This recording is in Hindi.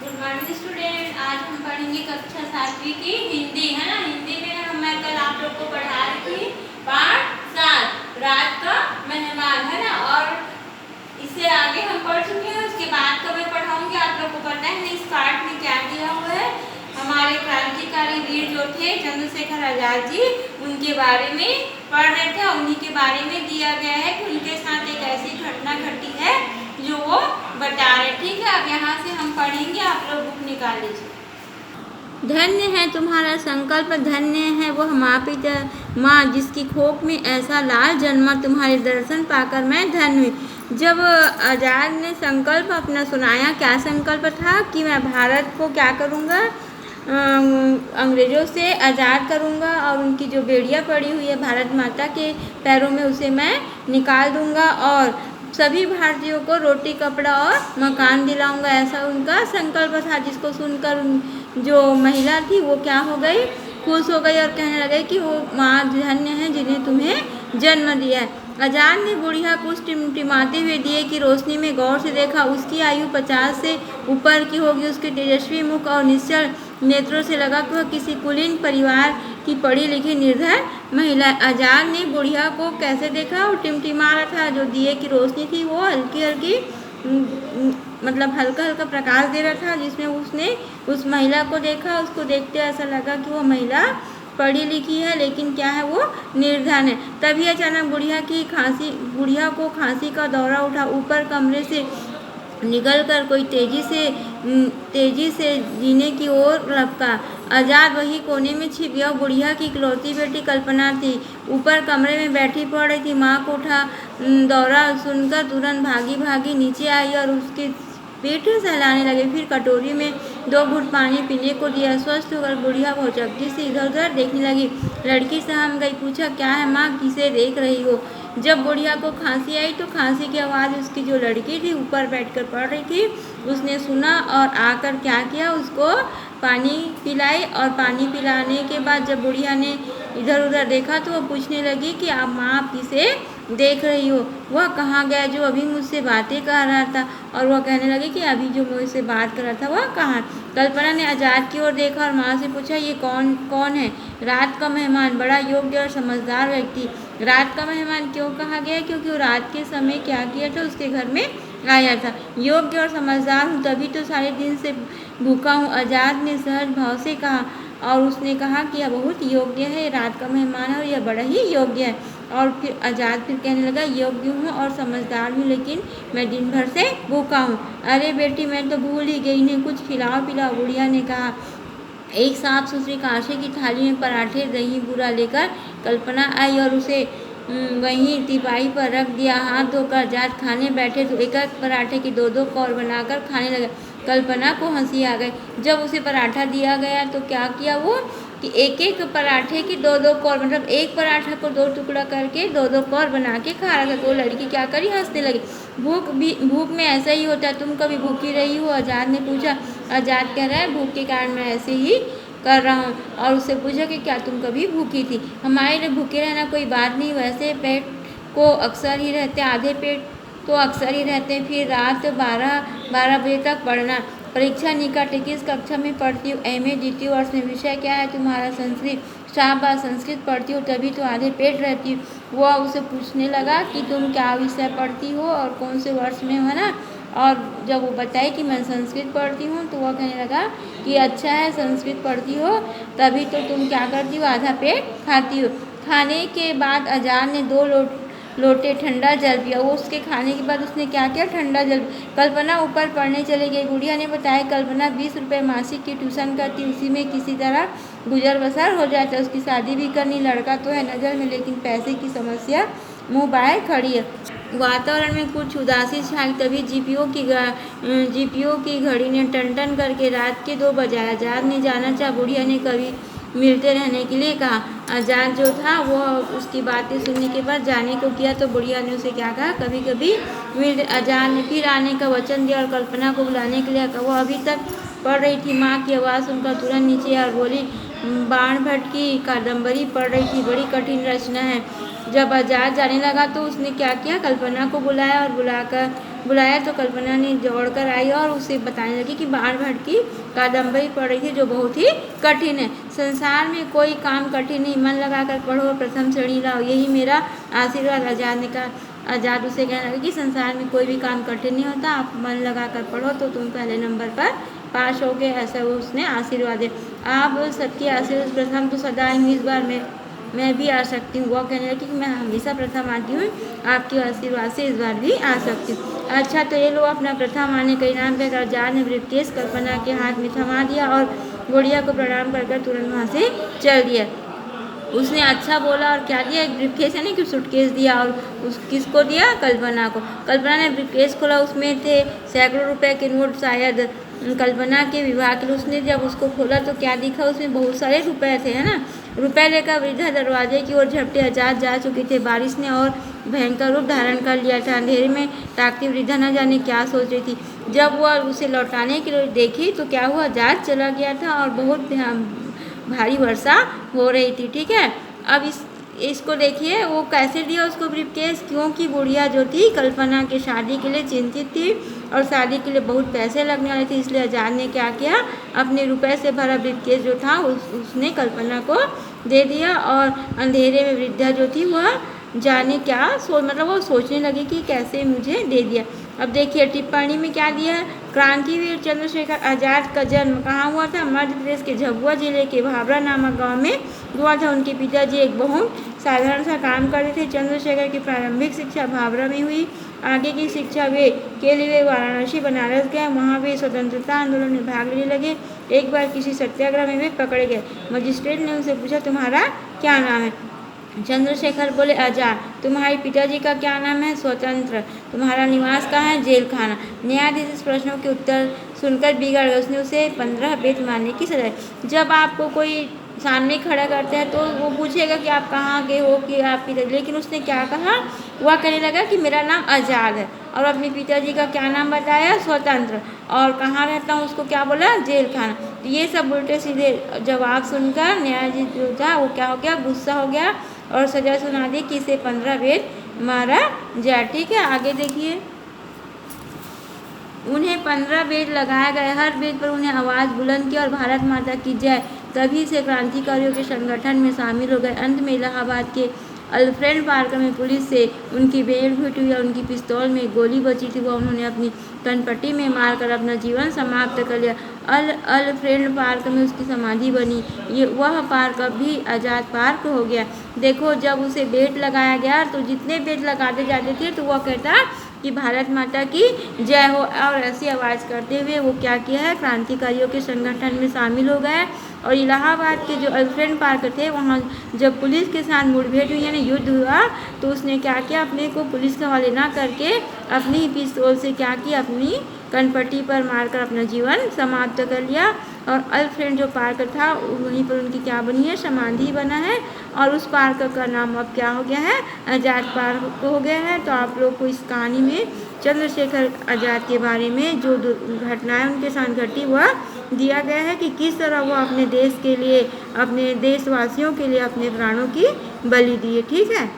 Good morning student. आज हम पढ़ेंगे कक्षा 7वीं की हिंदी, है ना। हिंदी में मैं कल आप लोग को पढ़ा रही थी पाठ 7 रात का मेहमान, है ना। और इससे आगे हम पढ़ चुके हैं, उसके बाद का मैं पढ़ाऊंगी। आप लोग को पता है इस पाठ में क्या दिया हुआ है। हमारे क्रांतिकारी वीर जो थे चंद्रशेखर आजाद जी, उनके बारे में पढ़ रहे थे। उन्हीं के बारे में दिया गया है कि उनके साथ एक ऐसी घटना घटी है जो वो बता रहे। ठीक है, अब यहाँ से हम पढ़ेंगे। आप लोग बुक निकाल लीजिए। धन्य है तुम्हारा संकल्प, धन्य है वो माँ पिता माँ जिसकी खोप में ऐसा लाल जन्मा, तुम्हारे दर्शन पाकर मैं धन्य हुई। जब आजाद ने संकल्प अपना सुनाया, क्या संकल्प था कि मैं भारत को क्या करूँगा, अंग्रेज़ों से आज़ाद करूँगा और उनकी जो बेड़ियाँ पड़ी हुई है भारत माता के पैरों में, उसे मैं निकाल दूँगा और सभी भारतीयों को रोटी कपड़ा और मकान दिलाऊंगा। ऐसा उनका संकल्प था, जिसको सुनकर जो महिला थी वो क्या हो गई, खुश हो गई और कहने लगे कि वो माँ धन्य है जिन्हें तुम्हें जन्म दिया है। आजाद ने बुढ़िया को टिमटिमाते हुए दिए की रोशनी में गौर से देखा। उसकी आयु 50 से ऊपर की होगी। उसके तेजस्वी मुख और निश्चल नेत्रों से लगा कि वह किसी कुलीन परिवार की पढ़ी लिखी निर्धन महिला। आजाद ने बुढ़िया को कैसे देखा, वो टिमटिमा रहा था। जो दिए की रोशनी थी वो हल्की हल्की मतलब हल्का हल्का प्रकाश दे रहा था, जिसमें उसने उस महिला को देखा। उसको देखते ऐसा लगा कि वो महिला पढ़ी लिखी है, लेकिन क्या है, वो निर्धन है। तभी अचानक बुढ़िया को खांसी का दौरा उठा। ऊपर कमरे से निकलकर कोई तेजी से जीने की ओर लपका। आजाद वही कोने में छिप गया। बुढ़िया की इकलौती बेटी कल्पना थी, ऊपर कमरे में बैठी पड़ रही थी। माँ को उठा दौरा सुनकर तुरंत भागी भागी नीचे आई और उसके पेट सहलाने लगे। फिर कटोरी में 2 घूंट पानी पीने को दिया। स्वस्थ होकर बुढ़िया भौचक्की से इधर उधर देखने लगी। लड़की सहम गई, पूछा क्या है माँ, किसे देख रही हो। जब बुढ़िया को खांसी आई तो खांसी की आवाज़ उसकी जो लड़की थी ऊपर बैठकर पढ़ रही थी, उसने सुना और आकर क्या किया, उसको पानी पिलाई। और पानी पिलाने के बाद जब बुढ़िया ने इधर उधर देखा तो वो पूछने लगी कि आप माँ, आप किसे देख रही हो। वह कहाँ गया जो अभी मुझसे बातें कर रहा था। और वह कहने लगी कि अभी जो मुझसे बात कर रहा था वह कहाँ। कल्पना ने आजाद की ओर देखा और माँ से पूछा, ये कौन है। रात का मेहमान, बड़ा योग्य और समझदार व्यक्ति। रात का मेहमान क्यों कहा गया, क्योंकि वो रात के समय क्या किया था, उसके घर में आया था। योग्य और समझदार हूँ तभी तो सारे दिन से भूखा हूँ, आजाद ने सहज भाव से कहा। और उसने कहा कि यह बहुत योग्य है, रात का मेहमान है और यह बड़ा ही योग्य है। और फिर आजाद फिर कहने लगा, योग्य हूँ और समझदार हूँ, लेकिन मैं दिन भर से भूखा हूँ। अरे बेटी, मैं तो भूल ही गई, इन्हें कुछ खिलाओ पिलाओ, बुढ़िया ने कहा। एक साफ सुथरी कांसे की थाली में पराठे दही बूरा लेकर कल्पना आई और उसे वहीं तिपाही पर रख दिया। हाथ धोकर आजाद खाने बैठे तो एक एक पराठे की 2-2 कौर बनाकर खाने लगा। कल्पना को हंसी आ गई। जब उसे पराठा दिया गया तो क्या किया वो कि एक एक पराठे की 2-2 कौर, मतलब एक पराठा को 2 टुकड़ा करके 2-2 कौर बना के खा रहा था। तो लड़की क्या करी, हंसने लगी। भूख में ऐसा ही होता है, तुम कभी भूखी रही हो, आजाद ने पूछा। आजाद कह रहा है, भूख के कारण मैं ऐसे ही कर रहा हूँ। और उससे पूछा कि क्या तुम कभी भूखी थी। हमारे लिए भूखे रहना कोई बात नहीं, वैसे पेट को अक्सर ही रहते, आधे पेट तो अक्सर ही रहते हैं। फिर रात 12 बजे तक पढ़ना। परीक्षा निकट है, किस कक्षा में पढ़ती हूँ, MA द्वितीय वर्ष में। विषय क्या है तुम्हारा, संस्कृत। शाबाश, संस्कृत पढ़ती हो तभी तो आधे पेट रहती हूँ। वह उसे पूछने लगा कि तुम क्या विषय पढ़ती हो और कौन से वर्ष में हो ना। और जब वो बताए कि मैं संस्कृत पढ़ती हूँ तो वह कहने लगा कि अच्छा है, संस्कृत पढ़ती हो तभी तो तुम क्या करती हो, आधा पेट खाती हो। खाने के बाद आजाद ने 2 लोटे ठंडा जल पिया। वो उसके खाने के बाद उसने क्या किया, ठंडा जल। कल्पना ऊपर पढ़ने चली गई। बुढ़िया ने बताया कल्पना 20 रुपये मासिक की ट्यूशन करती, उसी में किसी तरह गुजर बसर हो जाता है। उसकी शादी भी करनी, लड़का तो है नज़र में, लेकिन पैसे की समस्या मुँह बाए खड़ी है। वातावरण में कुछ उदासी छाई। तभी जीपीओ की घड़ी ने टन टन करके रात के 2 बजाया। आजाद ने जाना चाहा, बुढ़िया ने कभी मिलते रहने के लिए कहा। आजाद जो था वो उसकी बातें सुनने के बाद जाने को किया तो बुढ़िया ने उसे क्या कहा, कभी कभी मिल। आजाद ने फिर आने का वचन दिया और कल्पना को बुलाने के लिए कहा। वो अभी तक पढ़ रही थी। माँ की आवाज़ सुनकर तुरंत नीचे और बोली, बाण भट्ट की कादम्बरी पढ़ रही थी, बड़ी कठिन रचना है। जब आजाद जाने लगा तो उसने क्या किया, कल्पना को बुलाया और बुलाकर बुलाया तो कल्पना ने दौड़कर आई और उसे बताने लगी कि बाणभट्ट की कादम्बरी पढ़ रही थी जो बहुत ही कठिन है। संसार में कोई काम कठिन नहीं, मन लगाकर पढ़ो, प्रथम श्रेणी लाओ, यही मेरा आशीर्वाद। आजाद ने कहा, आजाद उसे कहने लगे कि संसार में कोई भी काम कठिन नहीं होता, आप मन लगाकर पढ़ो तो तुम पहले नंबर पर पास हो गए, ऐसा वो उसने आशीर्वाद दिया। आप सबके आशीर्वाद प्रथम तो सदा ही हूँ, इस बार मैं भी आ सकती हूँ। वो कहने लगी कि मैं हमेशा प्रथम आती हूँ, आपके आशीर्वाद से इस बार भी आ सकती हूँ। अच्छा तो ये लो अपना प्रथम आने का इनाम देकर आजाद ने ब्रीफकेस कल्पना के हाथ में थमा दिया और गुड़िया को प्रणाम कर तुरंत वहाँ से चल दिया। उसने अच्छा बोला और क्या दिया, एक ब्रीफकेस है ना कि सूटकेस दिया और उस किसको दिया, कल्पना को। कल्पना ने ब्रीफकेस खोला, उसमें थे सैकड़ों रुपए के नोट, शायद कल्पना के विवाह के लिए। उसने जब उसको खोला तो क्या दिखा, उसमें बहुत सारे रुपए थे, है ना। रुपए लेकर वृद्धा दरवाजे की ओर झपटे। आजाद जा चुके थे, बारिश ने और भयंकर रूप धारण कर लिया था। अंधेरे में ताकती वृद्धा न जाने क्या सोच रही थी। जब वह उसे लौटाने के लिए देखी तो क्या हुआ, आजाद चला गया था और बहुत भारी वर्षा हो रही थी। ठीक है, अब इसको देखिए वो कैसे दिया उसको ब्रीफकेस, क्योंकि गुड़िया जो थी कल्पना के शादी के लिए चिंतित थी और शादी के लिए बहुत पैसे लगने वाले थे, इसलिए आजाद ने क्या किया, अपने रुपए से भरा ब्रीफकेस जो था उसने कल्पना को दे दिया। और अंधेरे में वृद्धा जो थी वह जाने क्या मतलब वो सोचने लगी कि कैसे मुझे दे दिया। अब देखिए टिप्पणी में क्या दिया है, क्रांतिवीर चंद्रशेखर आजाद का जन्म कहाँ हुआ था, मध्य प्रदेश के झाबुआ जिले के भाभरा नामक गांव में हुआ था। उनके पिताजी एक बहुत साधारण सा काम करते थे। चंद्रशेखर की प्रारंभिक शिक्षा भाभरा में हुई, आगे की शिक्षा के लिए वे वाराणसी बनारस गए, वहाँ वे स्वतंत्रता आंदोलन में भाग लेने लगे। एक बार किसी सत्याग्रह में वे पकड़े गए। मजिस्ट्रेट ने उनसे पूछा, तुम्हारा क्या नाम है। चंद्रशेखर बोले, आजाद। तुम्हारे पिताजी का क्या नाम है, स्वतंत्र। तुम्हारा निवास कहाँ है, जेल खाना। न्यायाधीश इस प्रश्नों के उत्तर सुनकर बिगड़ गए, उसने उसे 15 बेत मारने की सजा। जब आपको कोई सामने खड़ा करते हैं तो वो पूछेगा कि आप कहाँ के हो, कि आप पिताजी, लेकिन उसने क्या कहा, वह कहने लगा कि मेरा नाम आजाद है और अपने पिताजी का क्या नाम बताया, स्वतंत्र, और कहाँ रहता हूँ उसको क्या बोला, जेल खाना। तो ये सब उल्टे सीधे जवाब सुनकर न्यायाधीश जो था वो क्या हो गया, गुस्सा हो गया और सजा सुना दी कि इसे 15 बेत मारा जाए। ठीक है, आगे देखिए। उन्हें 15 बेत लगाया गया, हर बेत पर उन्हें आवाज़ बुलंद की और भारत माता की जय। तभी से क्रांतिकारियों के संगठन में शामिल हो गए। अंत में इलाहाबाद के अल्फ्रेड पार्क में पुलिस से उनकी भेंट हुई और उनकी पिस्तौल में गोली बची थी, वो उन्होंने अपनी कनपट्टी में मारकर अपना जीवन समाप्त कर लिया। अल्फ्रेड पार्क में उसकी समाधि बनी। ये वह पार्क अब भी आज़ाद पार्क हो गया। देखो जब उसे बेट लगाया गया तो जितने बेट लगाते जाते थे तो वह कहता कि भारत माता की जय हो, और ऐसी आवाज़ करते हुए वो क्या किया है, क्रांतिकारियों के संगठन में शामिल हो गए। और इलाहाबाद के जो अल्फ्रेड पार्क थे वहाँ जब पुलिस के साथ मुठभेड़ हुई यानी युद्ध हुआ तो उसने क्या किया, अपने को पुलिस के हवाले ना करके अपनी ही पिस्तौल से क्या किया, अपनी कनपट्टी पर मारकर अपना जीवन समाप्त कर लिया। और अल्फ्रेड जो पार्क था वहीं पर उनकी क्या बनी है, समाधि बना है, और उस पार्क का नाम अब क्या हो गया है, आज़ाद पार्क हो गया है। तो आप लोग को इस कहानी में चंद्रशेखर आज़ाद के बारे में जो घटनाएं उनके साथ घटी वह दिया गया है कि किस तरह वो अपने देश के लिए, अपने देशवासियों के लिए अपने प्राणों की बलि दिए। ठीक है।